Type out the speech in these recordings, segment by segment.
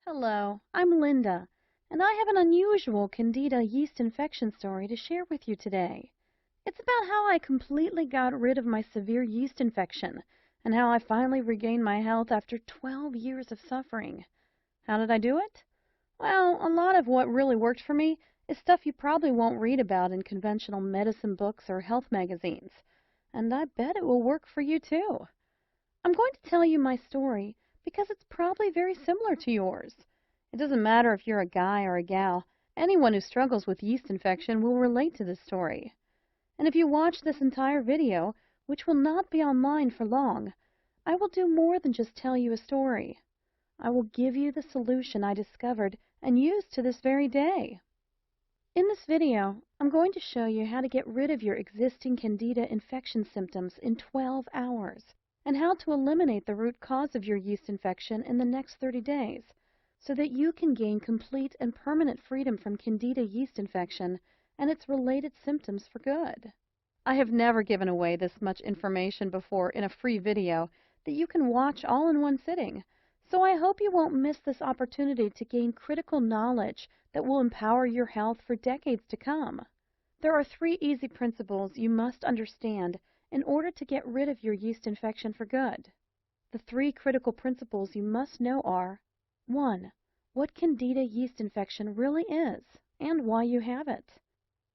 Hello, I'm Linda, and I have an unusual Candida yeast infection story to share with you today. It's about how I completely got rid of my severe yeast infection and how I finally regained my health after 12 years of suffering. How did I do it? Well, a lot of what really worked for me is stuff you probably won't read about in conventional medicine books or health magazines, and I bet it will work for you too. I'm going to tell you my story because it's probably very similar to yours. It doesn't matter if you're a guy or a gal, anyone who struggles with yeast infection will relate to this story. And if you watch this entire video, which will not be online for long, I will do more than just tell you a story. I will give you the solution I discovered and use to this very day. In this video, I'm going to show you how to get rid of your existing Candida infection symptoms in 12 hours and how to eliminate the root cause of your yeast infection in the next 30 days so that you can gain complete and permanent freedom from Candida yeast infection and its related symptoms for good. I have never given away this much information before in a free video that you can watch all in one sitting, so I hope you won't miss this opportunity to gain critical knowledge that will empower your health for decades to come. There are 3 easy principles you must understand in order to get rid of your yeast infection for good. The 3 critical principles you must know are: 1. What Candida yeast infection really is and why you have it.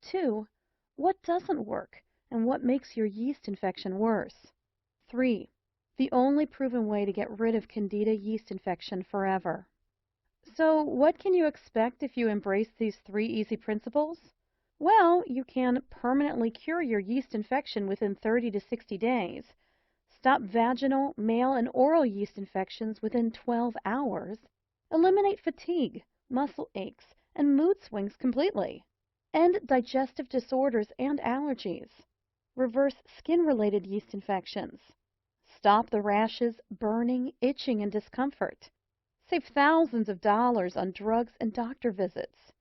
2. What doesn't work and what makes your yeast infection worse. 3. The only proven way to get rid of Candida yeast infection forever. So, what can you expect if you embrace these 3 easy principles? Well, you can permanently cure your yeast infection within 30 to 60 days, stop vaginal, male, and oral yeast infections within 12 hours, eliminate fatigue, muscle aches, and mood swings completely, end digestive disorders and allergies, reverse skin-related yeast infections, stop the rashes, burning, itching, and discomfort, save thousands of dollars on drugs and doctor visits,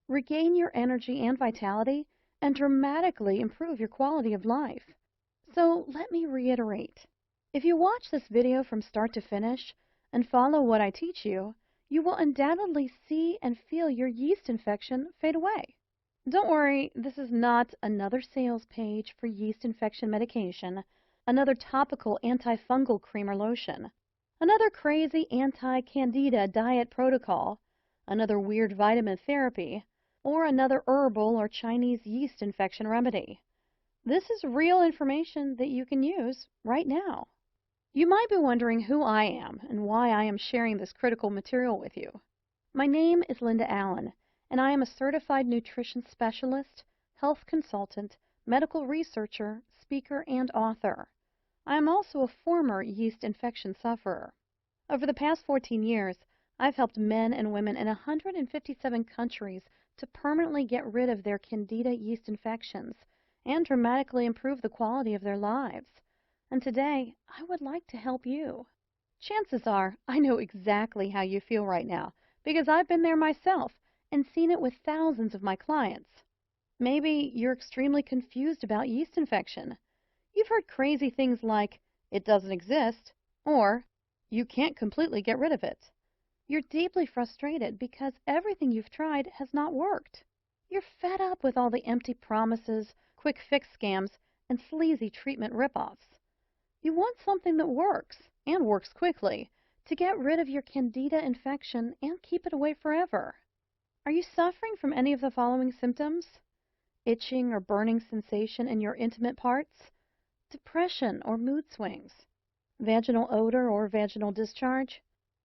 regain your energy and vitality, and dramatically improve your quality of life. So let me reiterate. If you watch this video from start to finish and follow what I teach you, you will undoubtedly see and feel your yeast infection fade away. Don't worry, this is not another sales page for yeast infection medication, another topical antifungal cream or lotion, another crazy anti-candida diet protocol, another weird vitamin therapy, or another herbal or Chinese yeast infection remedy. This is real information that you can use right now. You might be wondering who I am and why I am sharing this critical material with you. My name is Linda Allen, and I am a certified nutrition specialist, health consultant, medical researcher, speaker, and author. I am also a former yeast infection sufferer. Over the past 14 years, I've helped men and women in 157 countries to permanently get rid of their Candida yeast infections and dramatically improve the quality of their lives. And today, I would like to help you. Chances are I know exactly how you feel right now because I've been there myself and seen it with thousands of my clients. Maybe you're extremely confused about yeast infection. You've heard crazy things like, "It doesn't exist," or "You can't completely get rid of it." You're deeply frustrated because everything you've tried has not worked. You're fed up with all the empty promises, quick fix scams, and sleazy treatment ripoffs. You want something that works, and works quickly, to get rid of your Candida infection and keep it away forever. Are you suffering from any of the following symptoms? Itching or burning sensation in your intimate parts? Depression or mood swings? Vaginal odor or vaginal discharge?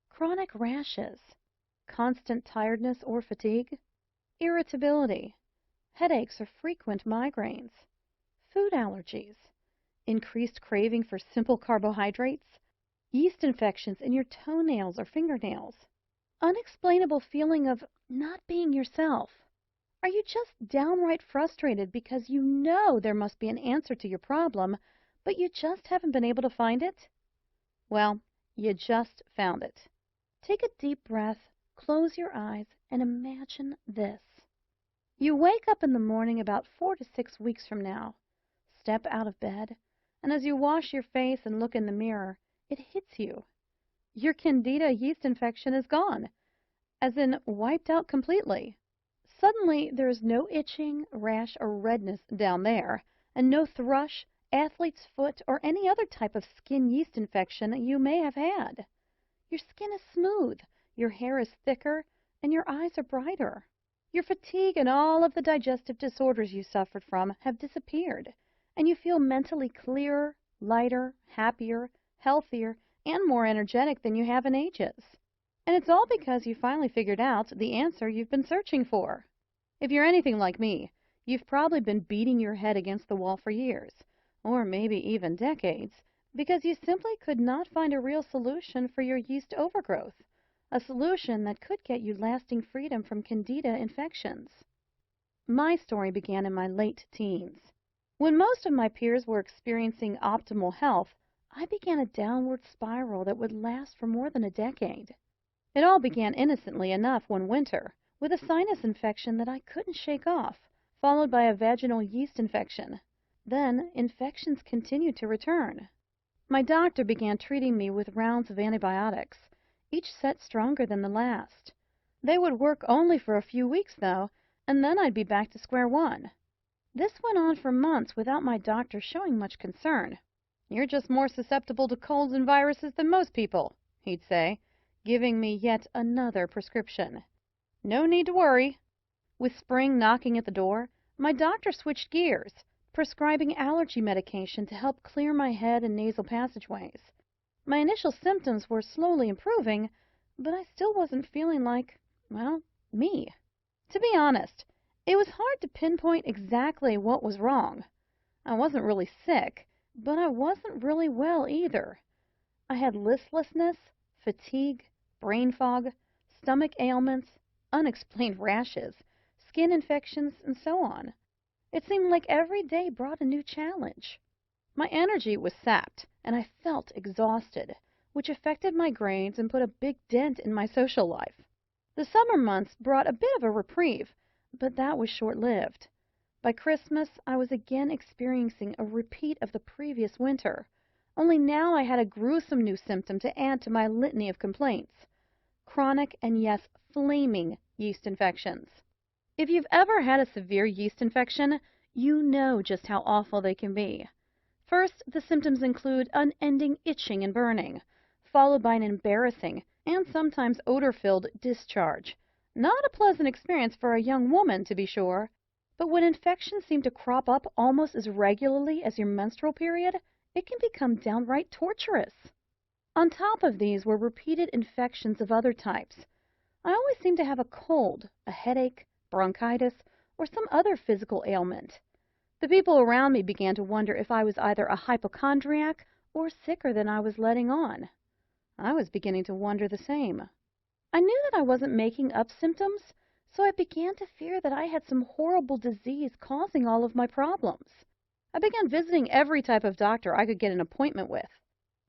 Chronic rashes? Constant tiredness or fatigue? Irritability? Headaches or frequent migraines? Food allergies? Increased craving for simple carbohydrates? Yeast infections in your toenails or fingernails? Unexplainable feeling of not being yourself? Are you just downright frustrated because you know there must be an answer to your problem, but you just haven't been able to find it? Well, you just found it. Take a deep breath, close your eyes, and imagine this. You wake up in the morning about 4 to 6 weeks from now. Step out of bed, and as you wash your face and look in the mirror, it hits you. Your Candida yeast infection is gone, as in wiped out completely. Suddenly, there is no itching, rash, or redness down there, and no thrush, athlete's foot, or any other type of skin yeast infection you may have had. Your skin is smooth, your hair is thicker, and your eyes are brighter. Your fatigue and all of the digestive disorders you suffered from have disappeared, and you feel mentally clearer, lighter, happier, healthier, and more energetic than you have in ages. And it's all because you finally figured out the answer you've been searching for. If you're anything like me, you've probably been beating your head against the wall for years, or maybe even decades, because you simply could not find a real solution for your yeast overgrowth, a solution that could get you lasting freedom from Candida infections. My story began in my late teens. When most of my peers were experiencing optimal health, I began a downward spiral that would last for more than a decade. It all began innocently enough one winter, with a sinus infection that I couldn't shake off, followed by a vaginal yeast infection. Then, infections continued to return. My doctor began treating me with rounds of antibiotics, each set stronger than the last. They would work only for a few weeks, though, and then I'd be back to square one. This went on for months without my doctor showing much concern. "You're just more susceptible to colds and viruses than most people," he'd say, giving me yet another prescription. "No need to worry." With spring knocking at the door, my doctor switched gears, prescribing allergy medication to help clear my head and nasal passageways. My initial symptoms were slowly improving, but I still wasn't feeling like, well, me. To be honest, it was hard to pinpoint exactly what was wrong. I wasn't really sick, but I wasn't really well either. I had listlessness, fatigue, brain fog, stomach ailments, unexplained rashes, skin infections, and so on. It seemed like every day brought a new challenge. My energy was sapped, and I felt exhausted, which affected my grades and put a big dent in my social life. The summer months brought a bit of a reprieve, but that was short-lived. By Christmas, I was again experiencing a repeat of the previous winter, only now I had a gruesome new symptom to add to my litany of complaints: chronic and, yes, flaming yeast infections. If you've ever had a severe yeast infection, you know just how awful they can be. First, the symptoms include unending itching and burning, followed by an embarrassing and sometimes odor-filled discharge. Not a pleasant experience for a young woman, to be sure, but when infections seem to crop up almost as regularly as your menstrual period, it can become downright torturous. On top of these were repeated infections of other types. I always seemed to have a cold, a headache, bronchitis, or some other physical ailment. The people around me began to wonder if I was either a hypochondriac or sicker than I was letting on. I was beginning to wonder the same. I knew that I wasn't making up symptoms, so I began to fear that I had some horrible disease causing all of my problems. I began visiting every type of doctor I could get an appointment with.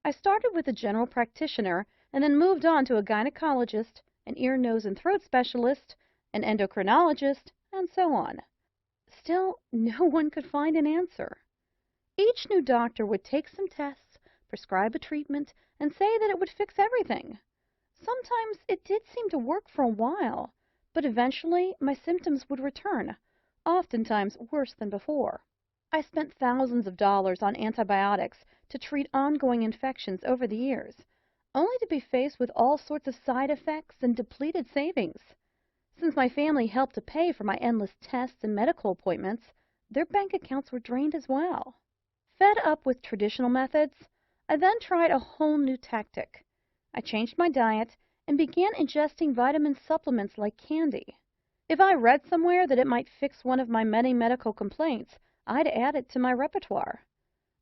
I started with a general practitioner and then moved on to a gynecologist, an ear, nose, and throat specialist, an endocrinologist, and so on. Still, no one could find an answer. Each new doctor would take some tests, prescribe a treatment, and say that it would fix everything. Sometimes it did seem to work for a while, but eventually my symptoms would return, oftentimes worse than before. I spent thousands of dollars on antibiotics to treat ongoing infections over the years, only to be faced with all sorts of side effects and depleted savings. Since my family helped to pay for my endless tests and medical appointments, their bank accounts were drained as well. Fed up with traditional methods, I then tried a whole new tactic. I changed my diet and began ingesting vitamin supplements like candy. If I read somewhere that it might fix one of my many medical complaints, I'd add it to my repertoire.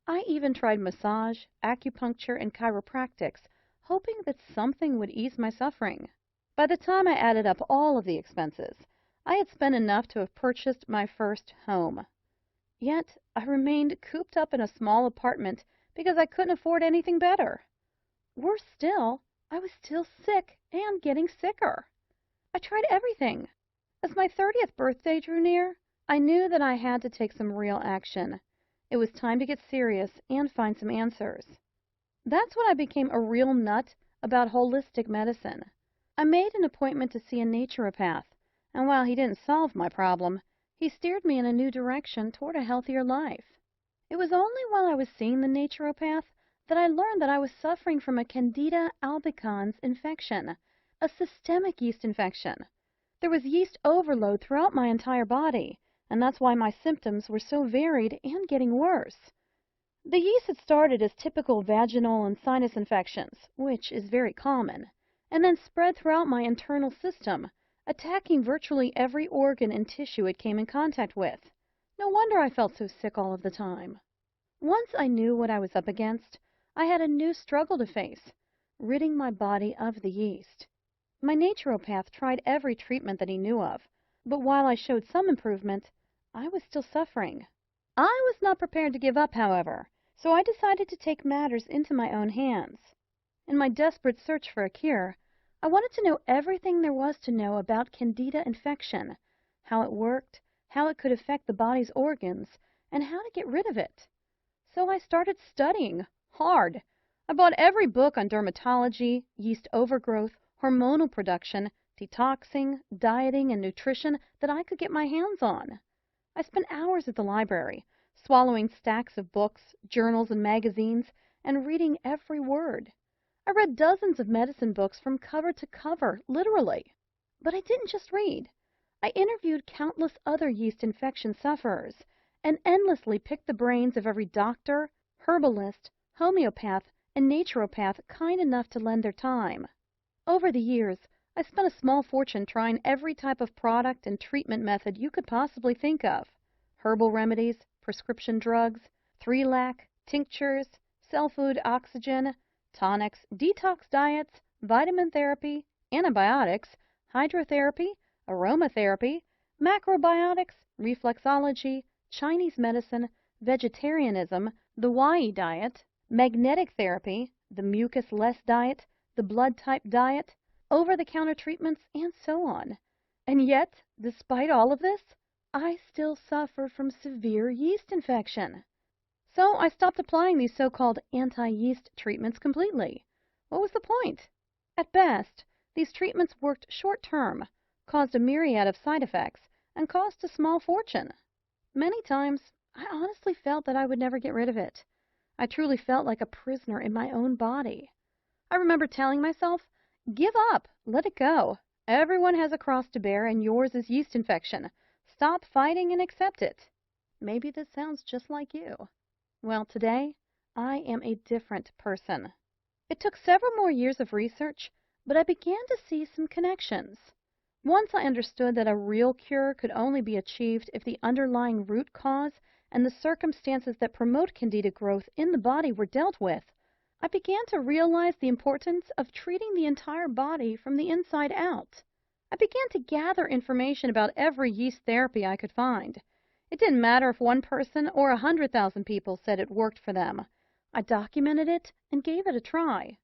I even tried massage, acupuncture, and chiropractics, hoping that something would ease my suffering. By the time I added up all of the expenses, I had spent enough to have purchased my first home. Yet I remained cooped up in a small apartment because I couldn't afford anything better. Worse still, I was still sick and getting sicker. I tried everything. As my 30th birthday drew near, I knew that I had to take some real action. It was time to get serious and find some answers. That's when I became a real nut about holistic medicine. I made an appointment to see a naturopath, and while he didn't solve my problem, he steered me in a new direction toward a healthier life. It was only while I was seeing the naturopath that I learned that I was suffering from a Candida albicans infection, a systemic yeast infection. There was yeast overload throughout my entire body, and that's why my symptoms were so varied and getting worse. The yeast had started as typical vaginal and sinus infections, which is very common, and then spread throughout my internal system, attacking virtually every organ and tissue it came in contact with. No wonder I felt so sick all of the time. Once I knew what I was up against, I had a new struggle to face, ridding my body of the yeast. My naturopath tried every treatment that he knew of, but while I showed some improvement, I was still suffering. I was not prepared to give up, however, so I decided to take matters into my own hands. In my desperate search for a cure, I wanted to know everything there was to know about Candida infection, how it worked, how it could affect the body's organs, and how to get rid of it. So I started studying hard. I bought every book on dermatology, yeast overgrowth, hormonal production, detoxing, dieting, and nutrition that I could get my hands on. I spent hours at the library, swallowing stacks of books, journals, and magazines, and reading every word. I read dozens of medicine books from cover to cover, literally. But I didn't just read. I interviewed countless other yeast infection sufferers and endlessly picked the brains of every doctor, herbalist, homeopath, and naturopath kind enough to lend their time. Over the years, I spent a small fortune trying every type of product and treatment method you could possibly think of. Herbal remedies, prescription drugs, 3-lac, tinctures, cell food oxygen, tonics, detox diets, vitamin therapy, antibiotics, hydrotherapy, aromatherapy, macrobiotics, reflexology, Chinese medicine, vegetarianism, the Y diet, magnetic therapy, the mucus-less diet, the blood type diet, over-the-counter treatments, and so on. And yet, despite all of this, I still suffered from severe yeast infection. So I stopped applying these so-called anti-yeast treatments completely. What was the point? At best, these treatments worked short-term, caused a myriad of side effects, and cost a small fortune. Many times, I honestly felt that I would never get rid of it. I truly felt like a prisoner in my own body. I remember telling myself, give up, let it go. Everyone has a cross to bear, and yours is yeast infection. Stop fighting and accept it. Maybe this sounds just like you. Well, today, I am a different person. It took several more years of research, but I began to see some connections. Once I understood that a real cure could only be achieved if the underlying root cause and the circumstances that promote Candida growth in the body were dealt with, I began to realize the importance of treating the entire body from the inside out. I began to gather information about every yeast therapy I could find. It didn't matter if one person or 100,000 people said it worked for them. I documented it and gave it a try.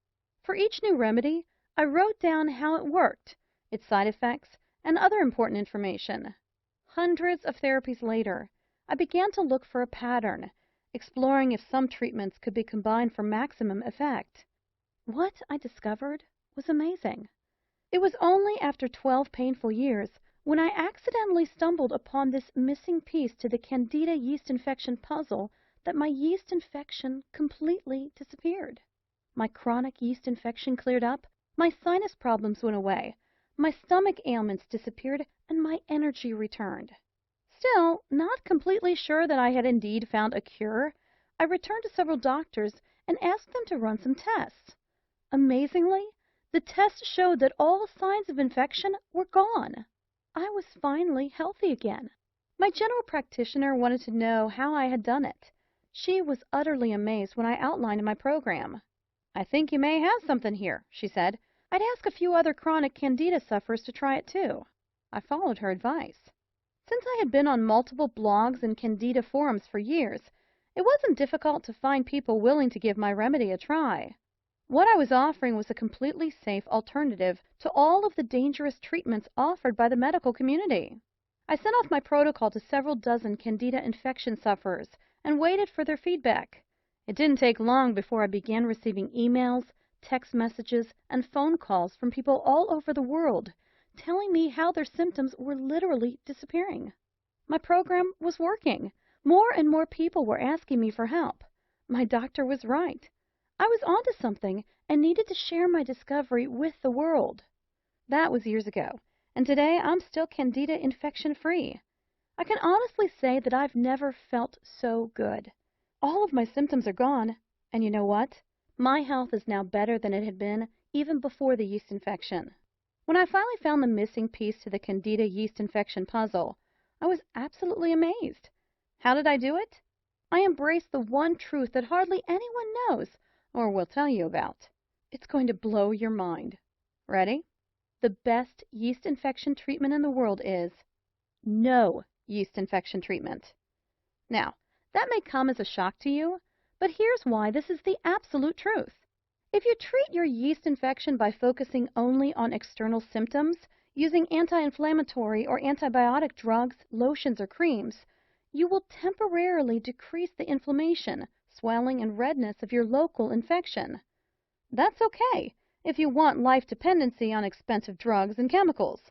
For each new remedy, I wrote down how it worked, its side effects, and other important information. Hundreds of therapies later, I began to look for a pattern, exploring if some treatments could be combined for maximum effect. What I discovered was amazing. It was only after 12 painful years when I accidentally stumbled upon this missing piece to the Candida yeast infection puzzle that my yeast infection completely disappeared. My chronic yeast infection cleared up, my sinus problems went away, my stomach ailments disappeared, and my energy returned. Still, not completely sure that I had indeed found a cure, I returned to several doctors and asked them to run some tests. Amazingly, the tests showed that all signs of infection were gone. I was finally healthy again. My general practitioner wanted to know how I had done it. She was utterly amazed when I outlined my program. "I think you may have something here," she said. "I'd ask a few other chronic Candida sufferers to try it too." I followed her advice. Since I had been on multiple blogs and Candida forums for years, it wasn't difficult to find people willing to give my remedy a try. What I was offering was a completely safe alternative to all of the dangerous treatments offered by the medical community. I sent off my protocol to several dozen Candida infection sufferers and waited for their feedback. It didn't take long before I began receiving emails, text messages, and phone calls from people all over the world telling me how their symptoms were literally disappearing. My program was working. More and more people were asking me for help. My doctor was right. I was onto something and needed to share my discovery with the world. That was years ago, and today I'm still Candida infection-free. I can honestly say that I've never felt so good. All of my symptoms are gone, and you know what? My health is now better than it had been even before the yeast infection. When I finally found the missing piece to the Candida yeast infection puzzle, I was absolutely amazed. How did I do it? I embraced the one truth that hardly anyone knows or will tell you about. It's going to blow your mind. Ready? The best yeast infection treatment in the world is no yeast infection treatment. Now, that may come as a shock to you, but here's why this is the absolute truth. If you treat your yeast infection by focusing only on external symptoms, using anti-inflammatory or antibiotic drugs, lotions, or creams, you will temporarily decrease the inflammation, swelling, and redness of your local infection. That's okay if you want life dependency on expensive drugs and chemicals,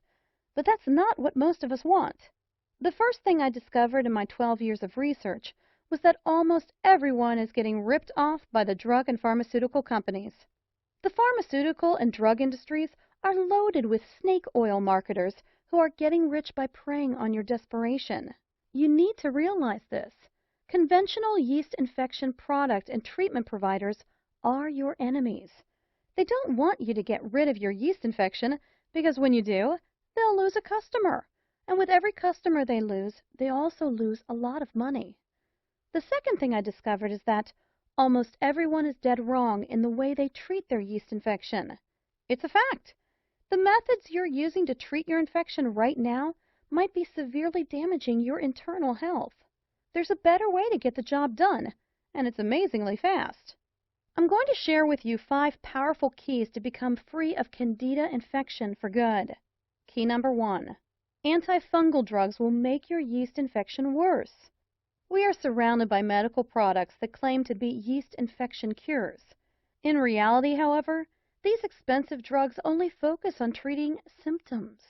but that's not what most of us want. The first thing I discovered in my 12 years of research was that almost everyone is getting ripped off by the drug and pharmaceutical companies. The pharmaceutical and drug industries are loaded with snake oil marketers who are getting rich by preying on your desperation. You need to realize this. Conventional yeast infection product and treatment providers are your enemies. They don't want you to get rid of your yeast infection because when you do, they'll lose a customer. And with every customer they lose, they also lose a lot of money. The second thing I discovered is that almost everyone is dead wrong in the way they treat their yeast infection. It's a fact. The methods you're using to treat your infection right now might be severely damaging your internal health. There's a better way to get the job done, and it's amazingly fast. I'm going to share with you 5 powerful keys to become free of Candida infection for good. Key number 1. Antifungal drugs will make your yeast infection worse. We are surrounded by medical products that claim to be yeast infection cures. In reality, however, these expensive drugs only focus on treating symptoms.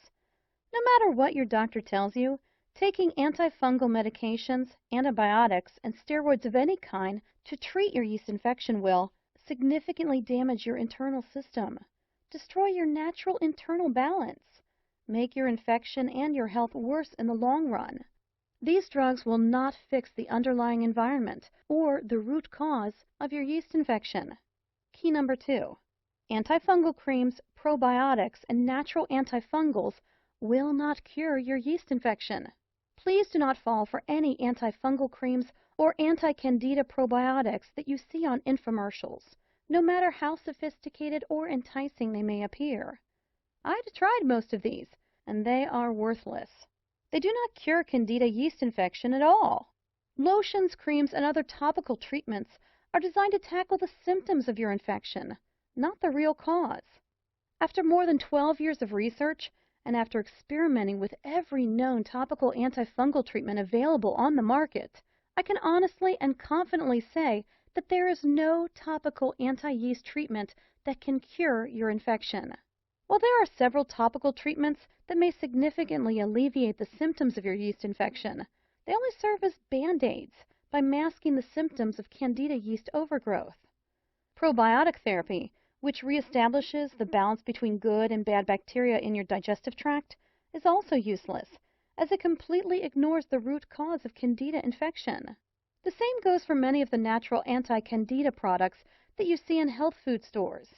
No matter what your doctor tells you, taking antifungal medications, antibiotics, and steroids of any kind to treat your yeast infection will significantly damage your internal system, destroy your natural internal balance, make your infection and your health worse in the long run. These drugs will not fix the underlying environment or the root cause of your yeast infection. Key number 2. Antifungal creams, probiotics, and natural antifungals will not cure your yeast infection. Please do not fall for any antifungal creams or anti-candida probiotics that you see on infomercials, no matter how sophisticated or enticing they may appear. I've tried most of these, and they are worthless. They do not cure Candida yeast infection at all. Lotions, creams, and other topical treatments are designed to tackle the symptoms of your infection, not the real cause. After more than 12 years of research, and after experimenting with every known topical antifungal treatment available on the market, I can honestly and confidently say that there is no topical anti-yeast treatment that can cure your infection. While there are several topical treatments that may significantly alleviate the symptoms of your yeast infection, they only serve as band-aids by masking the symptoms of Candida yeast overgrowth. Probiotic therapy, which reestablishes the balance between good and bad bacteria in your digestive tract, is also useless, as it completely ignores the root cause of Candida infection. The same goes for many of the natural anti-Candida products that you see in health food stores.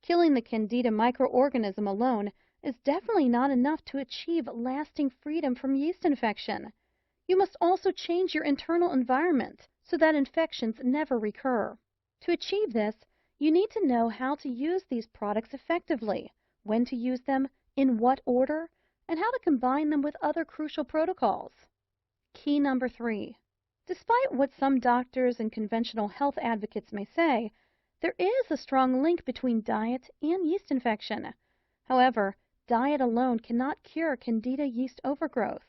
Killing the Candida microorganism alone is definitely not enough to achieve lasting freedom from yeast infection. You must also change your internal environment so that infections never recur. To achieve this, you need to know how to use these products effectively, when to use them, in what order, and how to combine them with other crucial protocols. Key number 3. Despite what some doctors and conventional health advocates may say, there is a strong link between diet and yeast infection. However, diet alone cannot cure Candida yeast overgrowth.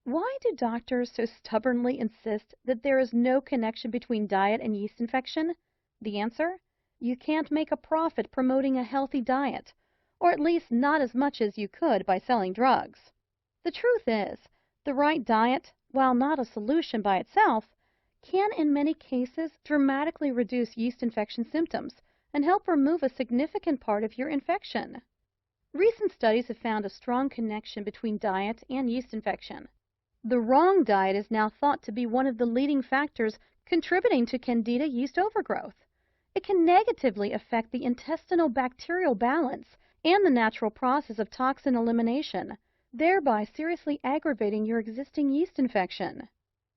Why do doctors so stubbornly insist that there is no connection between diet and yeast infection? The answer? You can't make a profit promoting a healthy diet, or at least not as much as you could by selling drugs. The truth is, the right diet, while not a solution by itself, can in many cases dramatically reduce yeast infection symptoms and help remove a significant part of your infection. Recent studies have found a strong connection between diet and yeast infection. The wrong diet is now thought to be one of the leading factors contributing to Candida yeast overgrowth. It can negatively affect the intestinal bacterial balance and the natural process of toxin elimination, thereby seriously aggravating your existing yeast infection.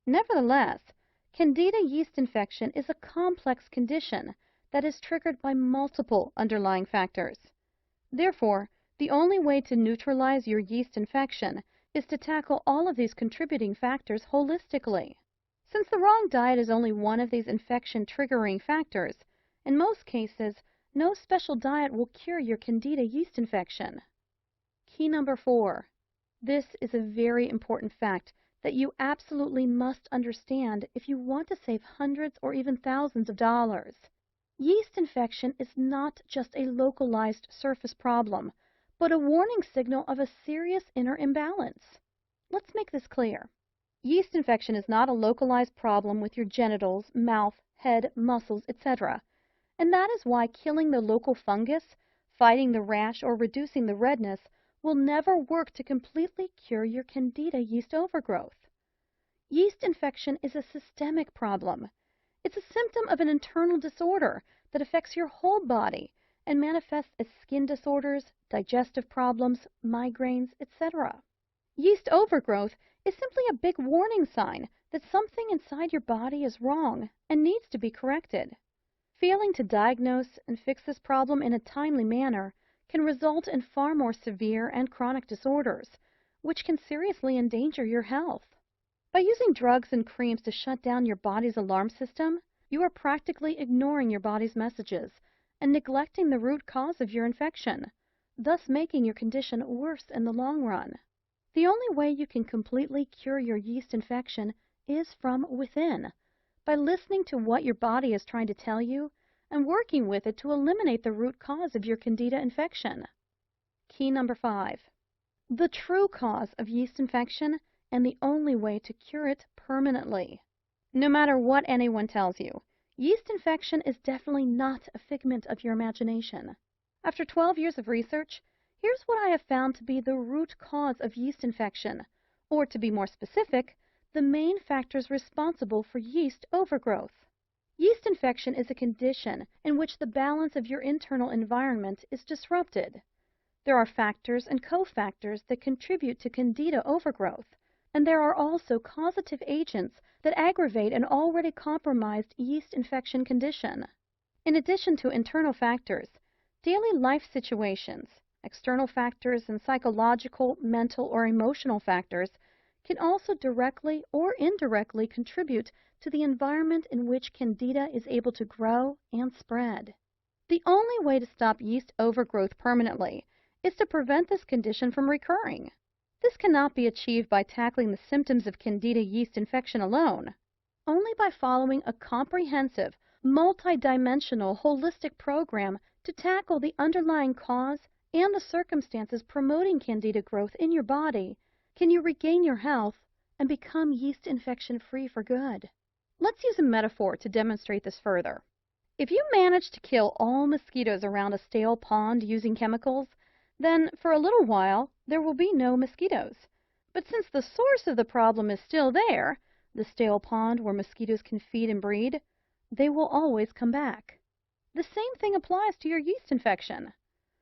Nevertheless, Candida yeast infection is a complex condition that is triggered by multiple underlying factors. Therefore, the only way to neutralize your yeast infection is to tackle all of these contributing factors holistically. Since the wrong diet is only one of these infection-triggering factors, in most cases, no special diet will cure your Candida yeast infection. Key number 4. This is a very important fact that you absolutely must understand if you want to save hundreds or even thousands of dollars. Yeast infection is not just a localized surface problem, but a warning signal of a serious inner imbalance. Let's make this clear. Yeast infection is not a localized problem with your genitals, mouth, head, muscles, etc. And that is why killing the local fungus, fighting the rash, or reducing the redness will never work to completely cure your Candida yeast overgrowth. Yeast infection is a systemic problem. It's a symptom of an internal disorder that affects your whole body and manifests as skin disorders, digestive problems, migraines, etc. Yeast overgrowth is simply a big warning sign that something inside your body is wrong and needs to be corrected. Failing to diagnose and fix this problem in a timely manner can result in far more severe and chronic disorders, which can seriously endanger your health. By using drugs and creams to shut down your body's alarm system, you are practically ignoring your body's messages and neglecting the root cause of your infection, thus making your condition worse in the long run. The only way you can completely cure your yeast infection is from within, by listening to what your body is trying to tell you and working with it to eliminate the root cause of your Candida infection. Key number 5. The true cause of yeast infection and the only way to cure it permanently. No matter what anyone tells you, yeast infection is definitely not a figment of your imagination. After 12 years of research, here's what I have found to be the root cause of yeast infection, or to be more specific, the main factors responsible for yeast overgrowth. Yeast infection is a condition in which the balance of your internal environment is disrupted. There are factors and cofactors that contribute to Candida overgrowth, and there are also causative agents that aggravate an already compromised yeast infection condition. In addition to internal factors, daily life situations, external factors, and psychological, mental, or emotional factors can also directly or indirectly contribute to the environment in which Candida is able to grow and spread. The only way to stop yeast overgrowth permanently is to prevent this condition from recurring. This cannot be achieved by tackling the symptoms of Candida yeast infection alone. Only by following a comprehensive, multidimensional, holistic program to tackle the underlying cause and the circumstances promoting Candida growth in your body can you regain your health and become yeast infection-free for good. Let's use a metaphor to demonstrate this further. If you manage to kill all mosquitoes around a stale pond using chemicals, then for a little while there will be no mosquitoes. But since the source of the problem is still there, the stale pond where mosquitoes can feed and breed, they will always come back. The same thing applies to your yeast infection.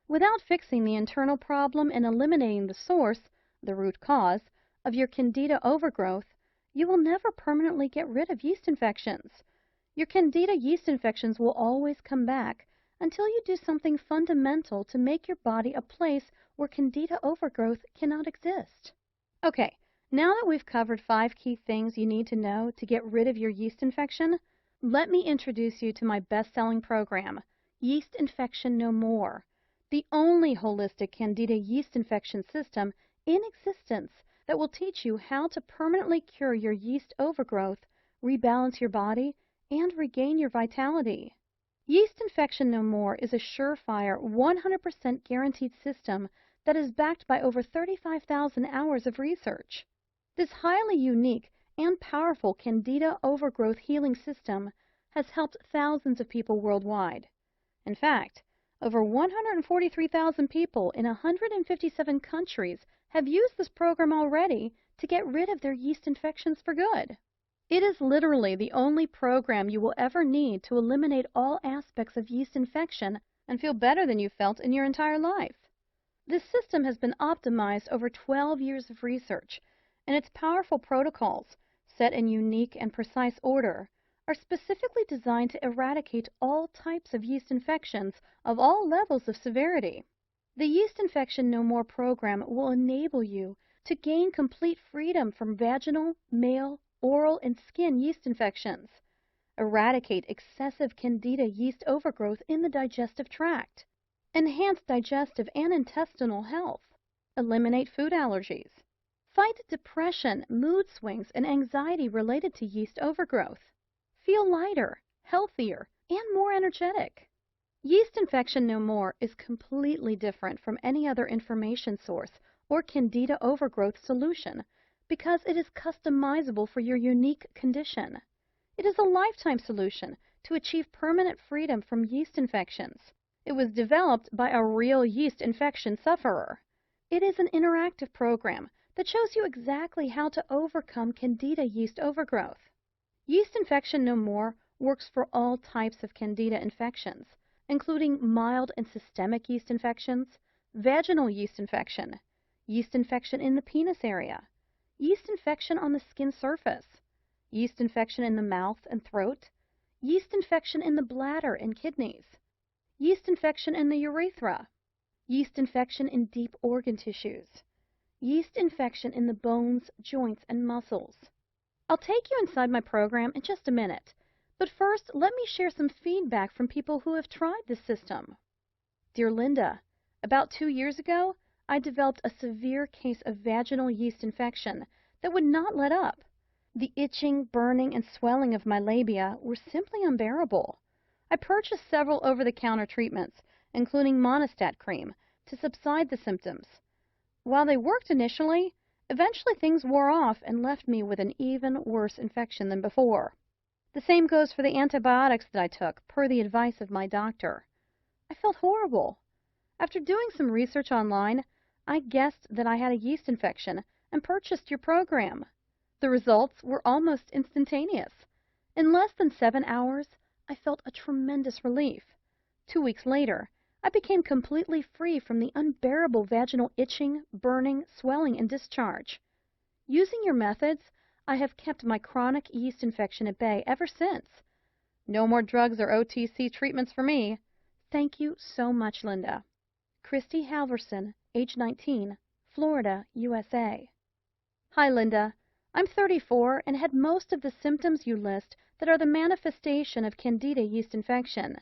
Without fixing the internal problem and eliminating the source, the root cause, of your Candida overgrowth, you will never permanently get rid of yeast infections. Your Candida yeast infections will always come back until you do something fundamental to make your body a place where Candida overgrowth cannot exist. Okay, now that we've covered 5 key things you need to know to get rid of your yeast infection, let me introduce you to my best-selling program, Yeast Infection No More, the only holistic Candida yeast infection system in existence that will teach you how to permanently cure your yeast overgrowth, rebalance your body, and regain your vitality. Yeast Infection No More is a surefire, 100% guaranteed system that is backed by over 35,000 hours of research. This highly unique and powerful Candida overgrowth healing system has helped thousands of people worldwide. In fact, over 143,000 people in 157 countries have used this program already to get rid of their yeast infections for good. It is literally the only program you will ever need to eliminate all aspects of yeast infection and feel better than you felt in your entire life. This system has been optimized over 12 years of research, and its powerful protocols, set in unique and precise order, are specifically designed to eradicate all types of yeast infections of all levels of severity. The Yeast Infection No More program will enable you to gain complete freedom from vaginal, male, oral, and skin yeast infections, eradicate excessive Candida yeast overgrowth in the digestive tract, enhance digestive and intestinal health, eliminate food allergies, fight depression, mood swings, and anxiety related to yeast overgrowth, feel lighter, healthier, and more energetic. Yeast Infection No More is completely different from any other information source or Candida overgrowth solution because it is customizable for your unique condition. It is a lifetime solution to achieve permanent freedom from yeast infections. It was developed by a real yeast infection sufferer. It is an interactive program that shows you exactly how to overcome Candida yeast overgrowth. Yeast Infection No More works for all types of Candida infections, including mild and systemic yeast infections, vaginal yeast infection in the penis area, yeast infection on the skin surface, yeast infection in the mouth and throat, yeast infection in the bladder and kidneys, yeast infection in the urethra, yeast infection in deep organ tissues, yeast infection in the bones, joints, and muscles. I'll take you inside my program in just a minute, but first let me share some feedback from people who have tried this system. Dear Linda, about 2 years ago, I developed a severe case of vaginal yeast infection that would not let up. The itching, burning, and swelling of my labia were simply unbearable. I purchased several over-the-counter treatments, including Monistat cream, to subside the symptoms. While they worked initially, eventually things wore off and left me with an even worse infection than before. The same goes for the antibiotics that I took, per the advice of my doctor. I felt horrible. After doing some research online, I guessed that I had a yeast infection and purchased your program. The results were almost instantaneous. In less than 7 hours, I felt a tremendous relief. 2 weeks later, I became completely free from the unbearable vaginal itching, burning, swelling, and discharge. Using your methods, I have kept my chronic yeast infection at bay ever since. No more drugs or OTC treatments for me. Thank you so much, Linda. Christy Halverson, age 19, Florida, USA. Hi, Linda. I'm 34 and had most of the symptoms you list that are the manifestation of Candida yeast infection.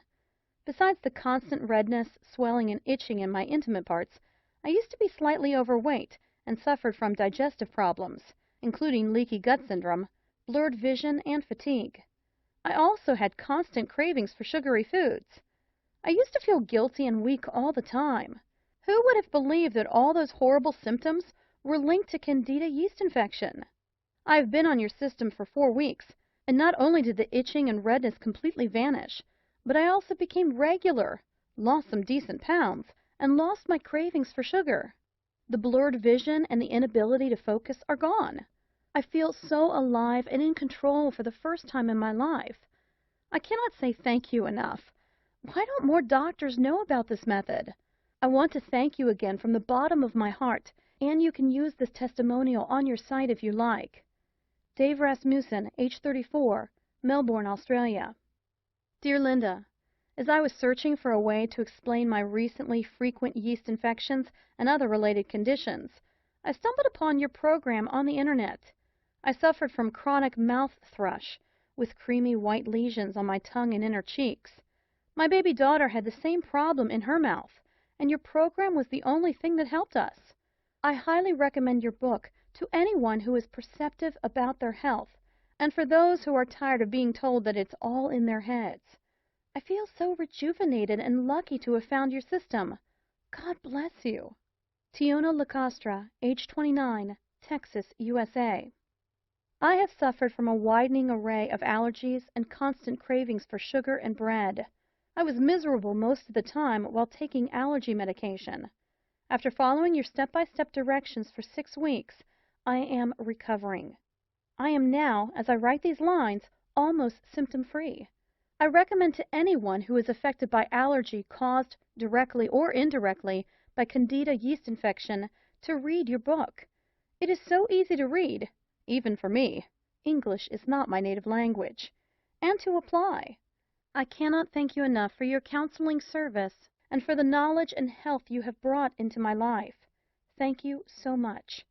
Besides the constant redness, swelling, and itching in my intimate parts, I used to be slightly overweight and suffered from digestive problems, including leaky gut syndrome, blurred vision, and fatigue. I also had constant cravings for sugary foods. I used to feel guilty and weak all the time. Who would have believed that all those horrible symptoms were linked to Candida yeast infection? I have been on your system for 4 weeks, and not only did the itching and redness completely vanish, but I also became regular, lost some decent pounds, and lost my cravings for sugar. The blurred vision and the inability to focus are gone. I feel so alive and in control for the first time in my life. I cannot say thank you enough. Why don't more doctors know about this method? I want to thank you again from the bottom of my heart, and you can use this testimonial on your site if you like. Dave Rasmussen, age 34, Melbourne, Australia. Dear Linda, as I was searching for a way to explain my recently frequent yeast infections and other related conditions, I stumbled upon your program on the internet. I suffered from chronic mouth thrush, with creamy white lesions on my tongue and inner cheeks. My baby daughter had the same problem in her mouth, and your program was the only thing that helped us. I highly recommend your book to anyone who is perceptive about their health, and for those who are tired of being told that it's all in their heads. I feel so rejuvenated and lucky to have found your system. God bless you. Tiona Lacastra, age 29, Texas, USA. I have suffered from a widening array of allergies and constant cravings for sugar and bread. I was miserable most of the time while taking allergy medication. After following your step-by-step directions for 6 weeks, I am recovering. I am now, as I write these lines, almost symptom-free. I recommend to anyone who is affected by allergy caused directly or indirectly by Candida yeast infection to read your book. It is so easy to read, even for me. English is not my native language. And to apply. I cannot thank you enough for your counseling service and for the knowledge and health you have brought into my life. Thank you so much.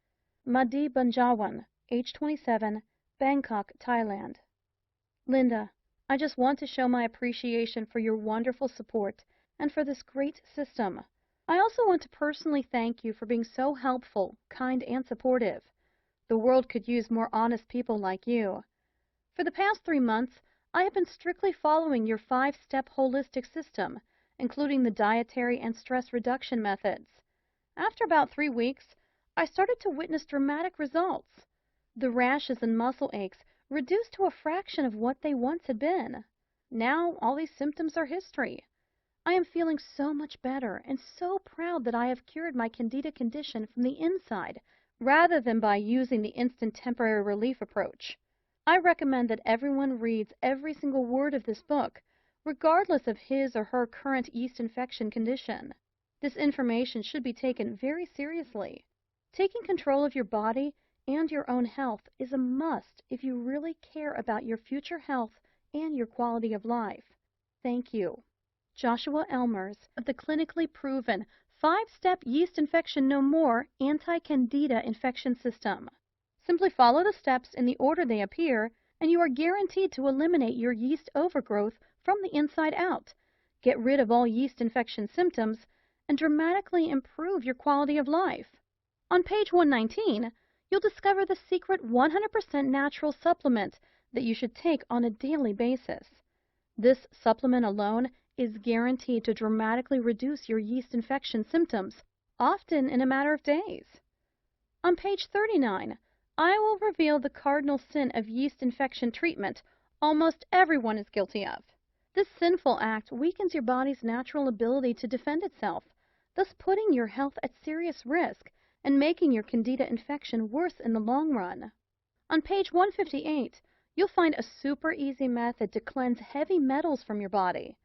Madi Banjawan, age 27, Bangkok, Thailand. Linda, I just want to show my appreciation for your wonderful support and for this great system. I also want to personally thank you for being so helpful, kind, and supportive. The world could use more honest people like you. For the past 3 months, I have been strictly following your 5-step holistic system, including the dietary and stress reduction methods. After about 3 weeks, I started to witness dramatic results. The rashes and muscle aches reduced to a fraction of what they once had been. Now, all these symptoms are history. I am feeling so much better and so proud that I have cured my Candida condition from the inside, rather than by using the instant temporary relief approach. I recommend that everyone reads every single word of this book, regardless of his or her current yeast infection condition. This information should be taken very seriously. Taking control of your body and your own health is a must if you really care about your future health and your quality of life. Thank you. Joshua Elmers of the clinically proven 5-step yeast infection no more anti-Candida infection system. Simply follow the steps in the order they appear, and you are guaranteed to eliminate your yeast overgrowth from the inside out, get rid of all yeast infection symptoms, and dramatically improve your quality of life. On page 119, you'll discover the secret 100% natural supplement that you should take on a daily basis. This supplement alone is guaranteed to dramatically reduce your yeast infection symptoms, often in a matter of days. On page 39, I will reveal the cardinal sin of yeast infection treatment almost everyone is guilty of. This sinful act weakens your body's natural ability to defend itself, thus putting your health at serious risk and making your Candida infection worse in the long run. On page 158, you'll find a super easy method to cleanse heavy metals from your body.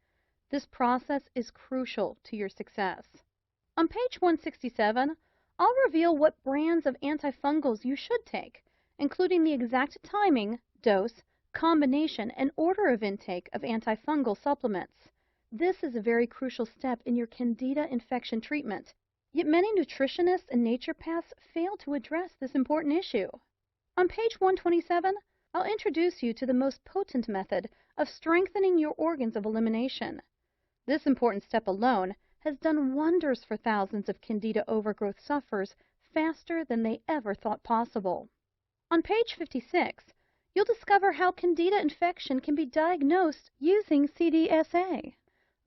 This process is crucial to your success. On page 167, I'll reveal what brands of antifungals you should take, including the exact timing, dose, combination, and order of intake of antifungal supplements. This is a very crucial step in your Candida infection treatment, yet many nutritionists and naturopaths fail to address this important issue. On page 127, I'll introduce you to the most potent method of strengthening your organs of elimination. This important step alone has done wonders for thousands of Candida overgrowth sufferers faster than they ever thought possible. On page 56, you'll discover how Candida infection can be diagnosed using CDSA,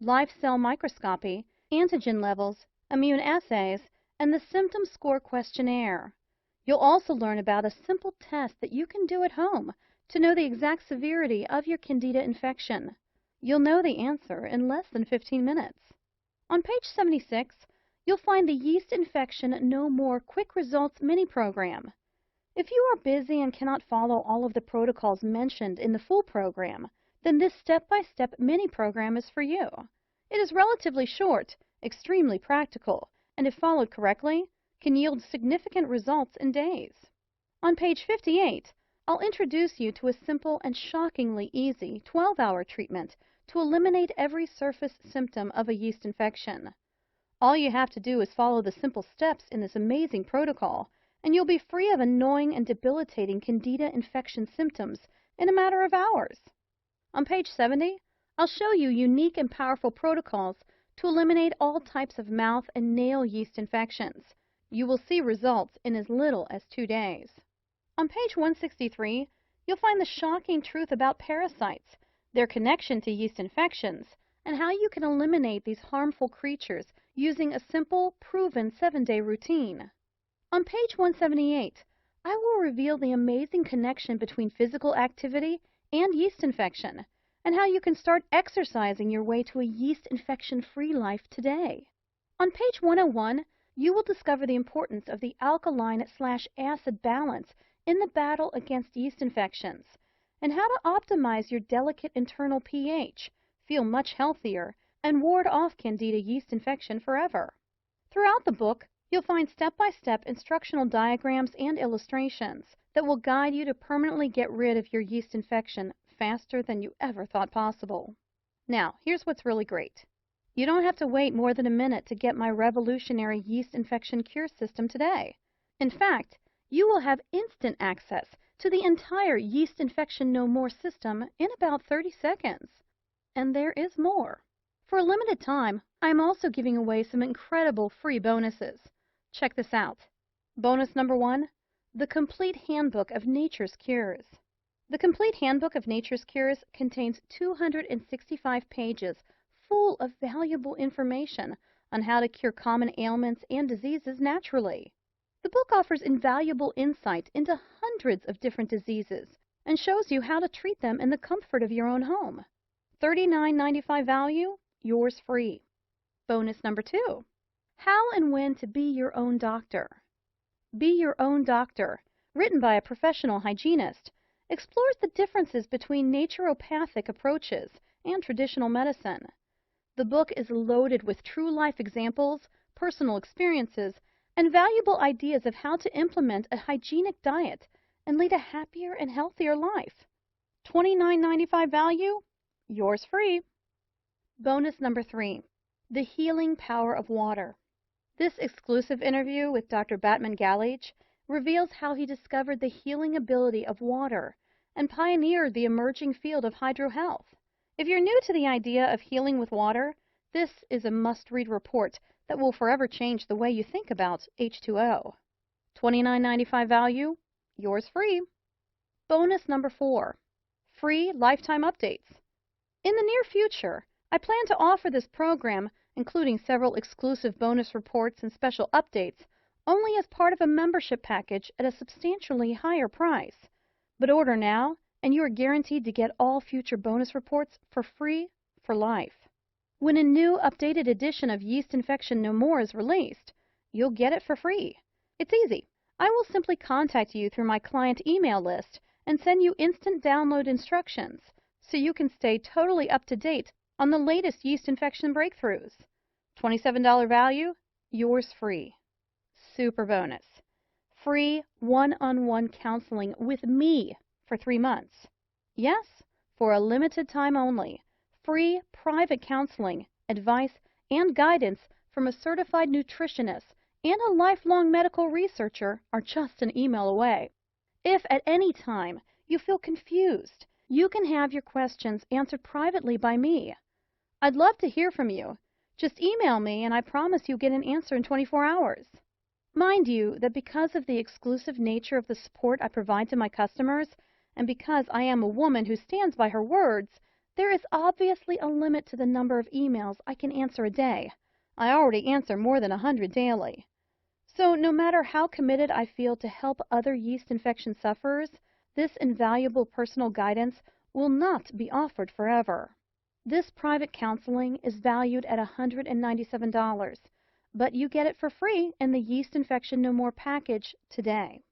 live cell microscopy, antigen levels, immune assays, and the symptom score questionnaire. You'll also learn about a simple test that you can do at home to know the exact severity of your Candida infection. You'll know the answer in less than 15 minutes. On page 76, you'll find the Yeast Infection No More Quick Results mini program. If you are busy and cannot follow all of the protocols mentioned in the full program, then this step-by-step mini program is for you. It is relatively short, extremely practical, and if followed correctly, can yield significant results in days. On page 58, I'll introduce you to a simple and shockingly easy 12-hour treatment to eliminate every surface symptom of a yeast infection. All you have to do is follow the simple steps in this amazing protocol, and you'll be free of annoying and debilitating Candida infection symptoms in a matter of hours. On page 70, I'll show you unique and powerful protocols to eliminate all types of mouth and nail yeast infections. You will see results in as little as 2 days. On page 163, you'll find the shocking truth about parasites, their connection to yeast infections, and how you can eliminate these harmful creatures using a simple, proven 7-day routine. On page 178, I will reveal the amazing connection between physical activity and yeast infection, and how you can start exercising your way to a yeast infection-free life today. On page 101, you will discover the importance of the alkaline/acid balance in the battle against yeast infections, and how to optimize your delicate internal pH, feel much healthier, and ward off Candida yeast infection forever. Throughout the book, you'll find step-by-step instructional diagrams and illustrations that will guide you to permanently get rid of your yeast infection faster than you ever thought possible. Now, here's what's really great. You don't have to wait more than a minute to get my revolutionary yeast infection cure system today. In fact, you will have instant access to the entire Yeast Infection No More system in about 30 seconds. And there is more. For a limited time, I'm also giving away some incredible free bonuses. Check this out. Bonus number 1, the Complete Handbook of Nature's Cures. The Complete Handbook of Nature's Cures contains 265 pages full of valuable information on how to cure common ailments and diseases naturally. The book offers invaluable insight into hundreds of different diseases and shows you how to treat them in the comfort of your own home. $39.95 value, yours free. Bonus number 2, How and When to Be Your Own Doctor. Be Your Own Doctor, written by a professional hygienist, explores the differences between naturopathic approaches and traditional medicine. The book is loaded with true-life examples, personal experiences, and valuable ideas of how to implement a hygienic diet and lead a happier and healthier life. $29.95 value, yours free. Bonus number 3, The Healing Power of Water. This exclusive interview with Dr. Batman Galich reveals how he discovered the healing ability of water and pioneered the emerging field of hydrohealth. If you're new to the idea of healing with water, this is a must-read report that will forever change the way you think about H2O. $29.95 value, yours free. Bonus number 4, Free Lifetime Updates. In the near future, I plan to offer this program, including several exclusive bonus reports and special updates, only as part of a membership package at a substantially higher price. But order now, and you are guaranteed to get all future bonus reports for free for life. When a new updated edition of Yeast Infection No More is released, you'll get it for free. It's easy. I will simply contact you through my client email list and send you instant download instructions so you can stay totally up to date on the latest yeast infection breakthroughs. $27 value, yours free. Super bonus. Free one-on-one counseling with me for 3 months. Yes, for a limited time only. Free private counseling, advice, and guidance from a certified nutritionist and a lifelong medical researcher are just an email away. If at any time you feel confused, you can have your questions answered privately by me. I'd love to hear from you. Just email me and I promise you'll get an answer in 24 hours. Mind you that because of the exclusive nature of the support I provide to my customers, and because I am a woman who stands by her words, there is obviously a limit to the number of emails I can answer a day. I already answer more than 100 daily. So no matter how committed I feel to help other yeast infection sufferers, this invaluable personal guidance will not be offered forever. This private counseling is valued at $197, but you get it for free in the Yeast Infection No More package today.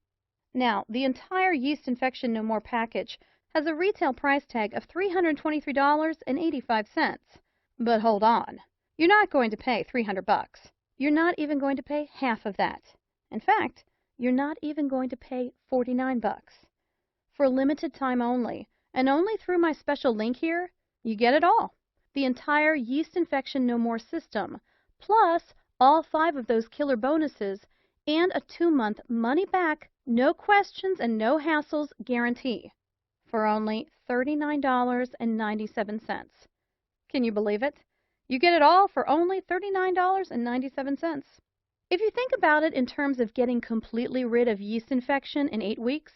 Now, the entire Yeast Infection No More package has a retail price tag of $323.85. But hold on. You're not going to pay $300. You're not even going to pay half of that. In fact, you're not even going to pay $49. For a limited time only, and only through my special link here, you get it all. The entire Yeast Infection No More system, plus all 5 of those killer bonuses, and a 2-month money-back, no questions and no hassles guarantee for only $39.97. Can you believe it? You get it all for only $39.97. If you think about it in terms of getting completely rid of yeast infection in 8 weeks,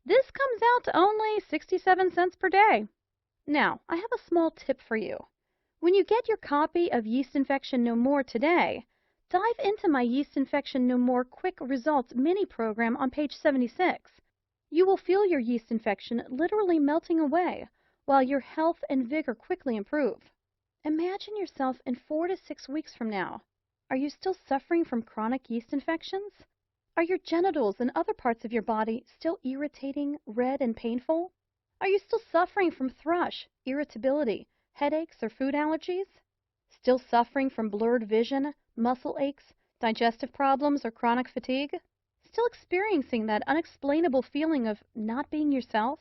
this comes out to only 67 cents per day. Now, I have a small tip for you. When you get your copy of Yeast Infection No More today, dive into my Yeast Infection No More Quick Results mini program on page 76. You will feel your yeast infection literally melting away while your health and vigor quickly improve. Imagine yourself in 4 to 6 weeks from now. Are you still suffering from chronic yeast infections? Are your genitals and other parts of your body still irritating, red, and painful? Are you still suffering from thrush, irritability, headaches, or food allergies? Still suffering from blurred vision, muscle aches, digestive problems, or chronic fatigue? Still experiencing that unexplainable feeling of not being yourself?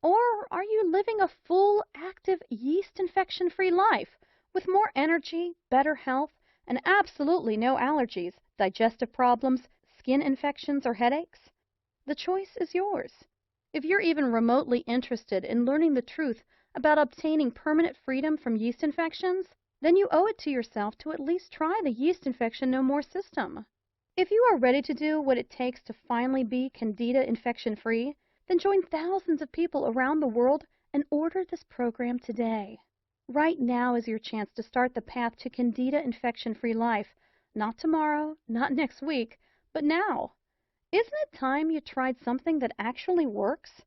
Or are you living a full, active, yeast infection-free life with more energy, better health, and absolutely no allergies, digestive problems, skin infections, or headaches? The choice is yours. If you're even remotely interested in learning the truth about obtaining permanent freedom from yeast infections, then you owe it to yourself to at least try the Yeast Infection No More system. If you are ready to do what it takes to finally be Candida infection-free, then join thousands of people around the world and order this program today. Right now is your chance to start the path to Candida infection-free life. Not tomorrow, not next week, but now. Isn't it time you tried something that actually works?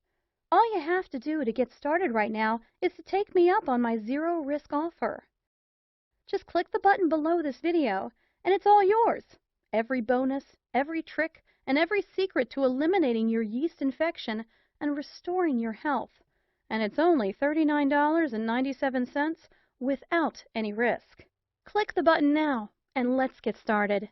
All you have to do to get started right now is to take me up on my zero-risk offer. Just click the button below this video, and it's all yours. Every bonus, every trick, and every secret to eliminating your yeast infection and restoring your health. And it's only $39.97 without any risk. Click the button now, and let's get started.